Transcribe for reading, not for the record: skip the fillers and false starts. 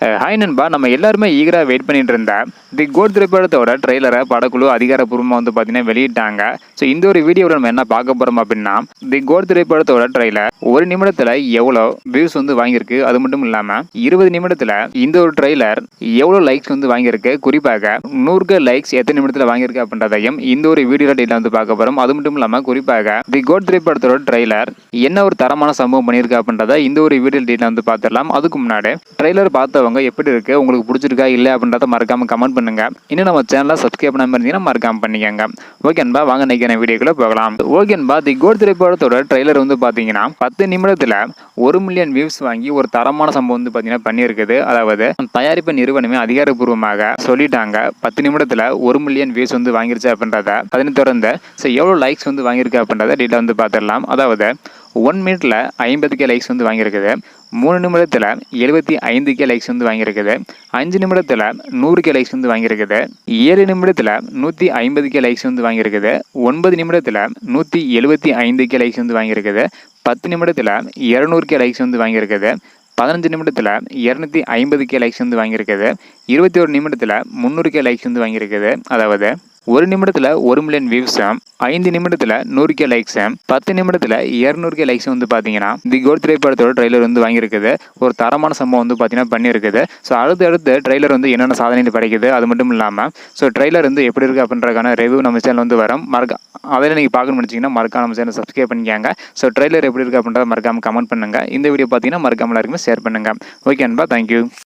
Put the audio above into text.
Hi நண்பா, நம்ம எல்லாருமே ஈகராக வெயிட் பண்ணிட்டு இருந்த தி கோட் திரைப்படத்தோட ட்ரெய்லரை படக்குழு அதிகாரப்பூர்வமாக வந்து பார்த்தீங்கன்னா வெளியிட்டாங்க. ஸோ இந்த ஒரு வீடியோவில் நம்ம என்ன பார்க்க போகிறோம் அப்படின்னா, தி கோட் திரைப்படத்தோட ட்ரெய்லர் ஒரு நிமிடத்தில் எவ்வளோ வியூஸ் வந்து வாங்கியிருக்கு, அது மட்டும் இல்லாமல் 20 நிமிடத்தில் இந்த ஒரு ட்ரெய்லர் எவ்வளோ லைக்ஸ் வந்து வாங்கியிருக்கு, குறிப்பாக 100 லைக்ஸ் எத்தனை நிமிடத்தில் வாங்கியிருக்கு அப்படின்றதையும் இந்த ஒரு வீடியோவில் டீட்டெயில் வந்து பார்க்க போகிறோம். அது மட்டும் இல்லாமல் குறிப்பாக தி கோட் திரைப்படத்தோட ட்ரெய்லர் என்ன ஒரு தரமான சம்பவம் பண்ணியிருக்கு அப்படின்றத இந்த ஒரு வீடியோ டீட்டெயில் வந்து பார்த்துடலாம். அதுக்கு முன்னாடி ட்ரெய்லர் பார்த்தவங்க எப்படி இருக்கு, உங்களுக்கு பிடிச்சிருக்கா இல்லை அப்படின்றத மறக்காம கமெண்ட் பண்ணுங்க. இன்னும் நம்ம சேனலை சப்ஸ்கிரைப் பண்ணாம இருந்தீங்கன்னா மறக்காம பண்ணிக்கங்க. ஓகேன்பா, வாங்க நினைக்கிற வீடியோக்குள்ள போகலாம். ஓகேன்பா, தி கோட் திரைப்படத்தோட ட்ரெய்லர் வந்து பாத்தீங்கன்னா 10 நிமிடத்துல 1 மில்லியன் வியூஸ் வாங்கி ஒரு தரமான சம்பவம் வந்து பாத்தீங்கன்னா பண்ணியிருக்குது. அதாவது தயாரிப்பு நிறுவனமே அதிகாரப்பூர்வமாக சொல்லிட்டாங்க 10 நிமிடத்துல 1 மில்லியன் வியூஸ் வந்து வாங்கிருச்சு அப்படின்றத. அதனை தொடர்ந்து எவ்வளவு லைக்ஸ் வந்து வாங்கியிருக்கு அப்படின்றத டீட்டெயில் வந்து பார்த்துடலாம். அதாவது 1 மினிட்ல 50K லைக்ஸ் வந்து வாங்கியிருக்குது, 3 நிமிடத்தில் 75K லைக்ஸ் வந்து வாங்கியிருக்குது, 5 நிமிடத்தில் 100K லைக்ஸ் வந்து வாங்கியிருக்குது, 7 நிமிடத்தில் 150K லைக்ஸ் வந்து வாங்கியிருக்குது, 9 நிமிடத்தில் 175K லைக்ஸ் வந்து வாங்கியிருக்குது, 10 நிமிடத்தில் 200K லைக்ஸ் வந்து வாங்கியிருக்குது, 15 நிமிடத்தில் 250K லைக்ஸ் வந்து வாங்கியிருக்குது, 21 நிமிடத்தில் 300K லைக்ஸ் வந்து வாங்கியிருக்குது. அதாவது 1 நிமிடத்தில் 1 மில்லியன் வியூஸும், 5 நிமிடத்தில் 100K லைக்ஸும், 10 நிமிடத்தில் 200K லைக்ஸ் வந்து பார்த்தீங்கன்னா தி கோட் திரைப்படத்தோட ட்ரெய்லர் வந்து வாங்கியிருக்குது. ஒரு தரமான சம்பவம் வந்து பார்த்தீங்கன்னா பண்ணியிருக்குது. ஸோ அடுத்து ட்ரெய்லர் வந்து என்னென்ன சாதனை படைக்குது, அது மட்டும் இல்லாமல் ட்ரெய்லர் வந்து எப்படி இருக்குது அப்படின்றக்கான ரிவ்யூ நம்ம சேனல் வந்து வரும். அதில் நீங்கள் பார்க்கணும்னு நினச்சிங்கன்னா மறக்காம நம்ம சேனல் சப்ஸ்கிரைப் பண்ணிக்காங்க. ட்ரெய்லர் எப்படி இருக்குது அப்படின்றத மறக்காம கமெண்ட் பண்ணுங்கள். இந்த வீடியோ பார்த்தீங்கன்னா மறக்காம எல்லாருக்குமே ஷேர் பண்ணுங்கள். ஓகே அன்பா, தேங்க்யூ.